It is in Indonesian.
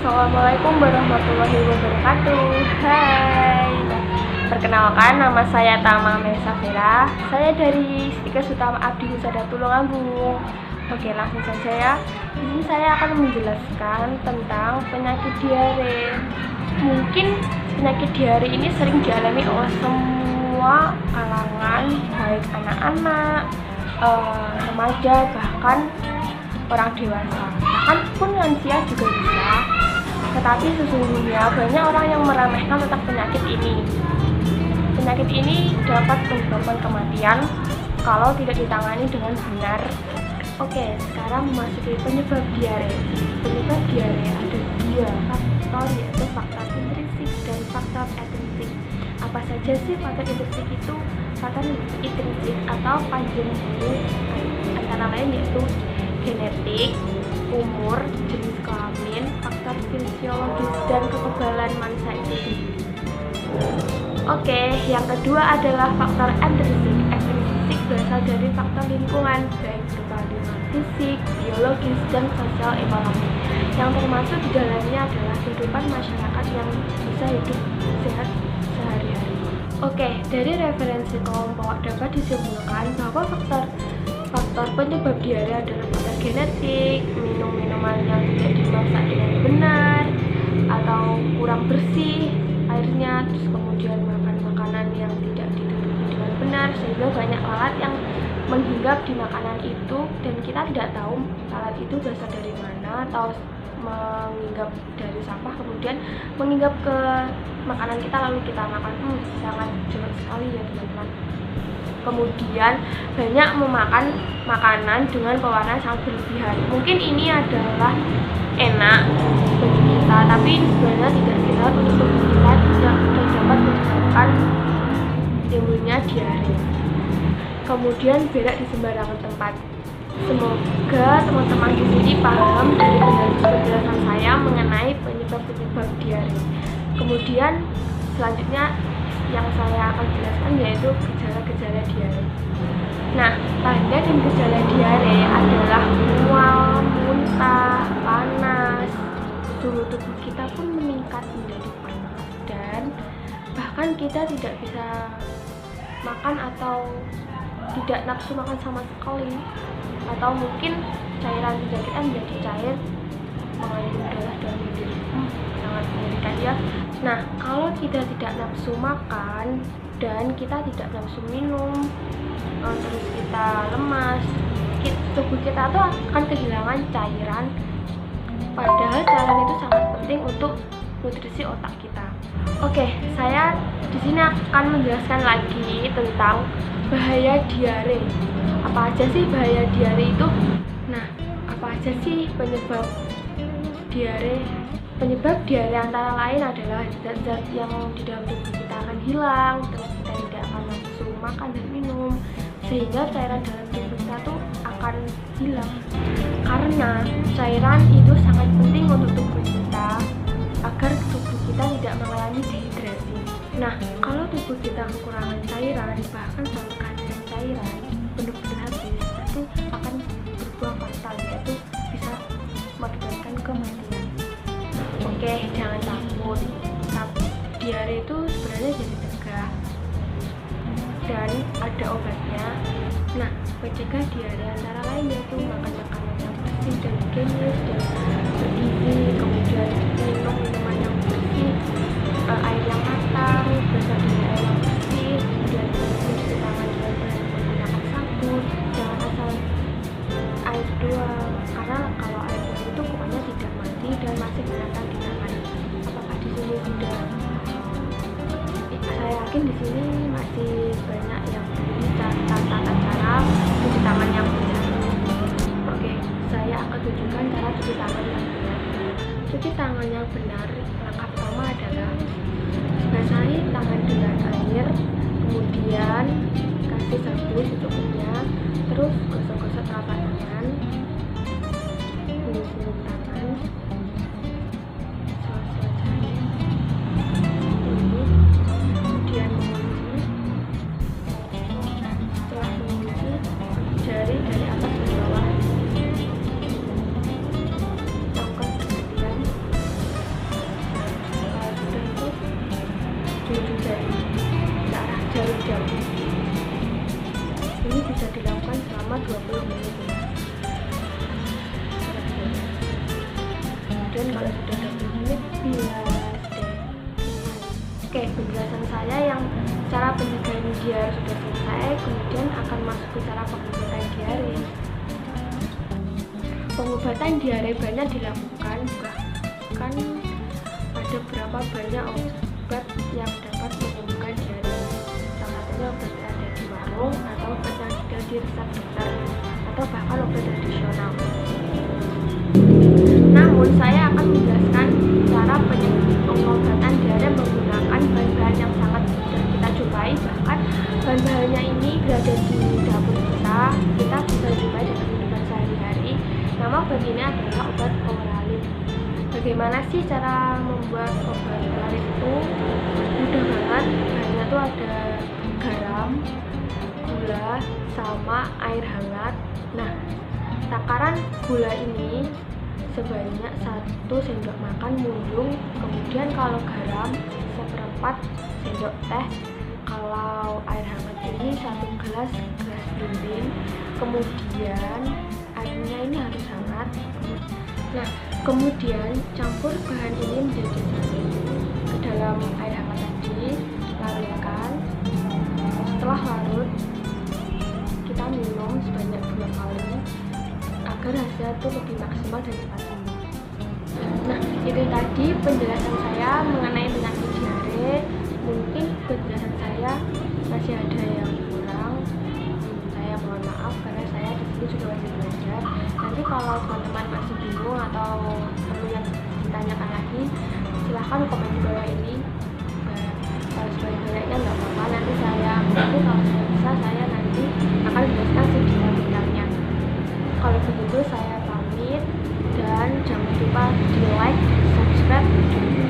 Assalamualaikum warahmatullahi wabarakatuh. Hai, perkenalkan nama saya Tama Mesafira. Saya dari Stikes Utama Abdi Husada Tulungagung. Oke, langsung saja ya. Di sini saya akan menjelaskan tentang penyakit diare. Mungkin penyakit diare ini sering dialami oleh semua kalangan, baik anak-anak, remaja, bahkan orang dewasa, bahkan pun lansia juga bisa. Tetapi sesungguhnya banyak orang yang meremehkan tentang penyakit ini. Penyakit ini dapat menyebabkan kematian kalau tidak ditangani dengan benar. Oke, sekarang memasuki penyebab diare. Penyebab diare ada dua faktor, yaitu faktor intrinsik dan faktor ekstrinsik. Apa saja sih faktor intrinsik itu? Faktor intrinsik atau panjang bumi antara lain yaitu genetik, umur, jenis kelamin, faktor fisiologis, dan kekebalan manusia itu sendiri. Oke, yang kedua adalah faktor ekstrinsik. Ekstrinsik berasal dari faktor lingkungan, baik berupa lingkungan fisik, biologis, dan sosial ekonomi. Yang termasuk di dalamnya adalah kehidupan masyarakat yang bisa hidup sehat sehari-hari. Oke, dari referensi kelompok dapat disimpulkan bahwa faktor penyebab diare adalah faktor genetik, minum minuman yang tidak dimasak dengan benar atau kurang bersih airnya, terus kemudian makan makanan yang tidak ditutupi dengan benar sehingga banyak lalat yang menghinggap di makanan itu dan kita tidak tahu lalat itu berasal dari mana, atau menghinggap dari sampah kemudian menghinggap ke makanan kita lalu kita makan. Sangat jelek sekali ya teman-teman. Kemudian banyak memakan makanan dengan pewarna sangat berlebihan. Mungkin ini adalah enak bagi kita, tapi sebenarnya tidak sehat untuk tubuh kita dan dapat menyebabkan timbulnya diare. Kemudian berak di sembarangan tempat. Semoga teman-teman di sini paham dari penjelasan saya mengenai penyebab-penyebab diare. Kemudian selanjutnya yang saya akan jelaskan yaitu gejala-gejala diare. Nah, tanda dan gejala diare adalah mual, muntah, panas, suhu tubuh kita pun meningkat menjadi panas, dan bahkan kita tidak bisa makan atau tidak nafsu makan sama sekali, atau mungkin cairan tubuh kita menjadi cair mengandung darah dan lendir. Sangat mengerikan ya. Nah, kalau kita tidak nafsu makan dan kita tidak nafsu minum, terus kita lemas, tubuh kita tuh akan kehilangan cairan. Padahal cairan itu sangat penting untuk nutrisi otak kita. Oke, saya di sini akan menjelaskan lagi tentang bahaya diare. Apa aja sih bahaya diare itu? Nah, apa aja sih penyebab diare? Penyebab diare antara lain adalah zat-zat yang di dalam tubuh kita akan hilang, terus kita tidak akan nafsu makan dan minum, sehingga cairan dalam tubuh kita tuh akan hilang. Karena cairan itu sangat penting untuk tubuh kita agar tubuh kita tidak mengalami dehidrasi. Nah, kalau tubuh kita kekurangan cairan, bahkan sampai kehadiran cairan benar-benar habis, itu akan berbuah fatal, yaitu bisa mengakibatkan kematian. Oke, jangan takut. Diare itu sebenarnya jadi cegah dan ada obatnya. Nah, pencegah diare antara lain yaitu makan makanan yang bersih dan higienis dan bergizi, kemudian minum minuman yang bersih, air yang matang, berasal dari air yang bersih, kemudian mencuci tangan dengan benar menggunakan sabun, jangan asal air doang, karena kalau air doang itu kumannya tidak mati dan masih menempel di tangan. Apakah di sini sudah? Saya yakin di sini masih banyak yang belum tata cara cuci tangan yang benar. Oke, saya akan tunjukkan cara cuci tangan yang benar. Cuci tangan yang benar, langkah pertama adalah basahi tangan dengan air, kemudian kasih sabun secukupnya, terus gosok-gosok telapak tangan, ulus-ulus tangan, kemudian mengunci. Setelah mengunci, jari dari atas ke bawah, lakukan perhatian 20 menit ya. Kemudian kalau sudah 20 menit bilas deh. Oke, penjelasan saya yang cara penjagaan diare sudah selesai, kemudian akan masuk ke cara pengobatan diare. Pengobatan diare banyak dilakukan, bahkan ada berapa banyak obat yang dapat menyembuhkan diare. Salah satunya obat yang ada di warung atau obat yang sudah di resep dokter atau bahkan obat tradisional. Namun saya akan menjelaskan cara pengobatan diare menggunakan bahan-bahan yang sangat mudah kita jumpai, bahkan bahan-bahannya ini berada di dapur kita bisa jumpai dalam kehidupan sehari-hari. Nama obat ini adalah obat Oralin. Bagaimana sih cara membuat obat Oralin itu? Mudah banget, bahannya tuh ada garam, gula, sama air hangat. Nah, takaran gula ini sebanyak 1 sendok makan munjung, kemudian kalau garam 1/4 sendok teh, kalau air hangat ini 1 gelas dingin, kemudian airnya ini harus hangat. Nah, kemudian campur bahan ini menjadi satu ke dalam air hangat tadi, larutkan. Setelah larut, kita minum sebanyak 2 kali agar hasilnya itu lebih maksimal dan cepat sembuh. Nah, itu tadi penjelasan saya mengenai penyakit diare. Mungkin penjelasan saya masih ada yang kurang. Saya mohon maaf karena saya di sini juga masih belajar. Nanti kalau teman-teman masih bingung atau perlu yang ditanyakan lagi, silahkan komen di bawah ini. Kalau sebanyak-banyaknya nggak apa-apa, nanti kalau saya bisa, saya nanti akan jelaskan sedetail-detailnya. Kalau begitu saya pamit dan jangan lupa di like dan subscribe video ini.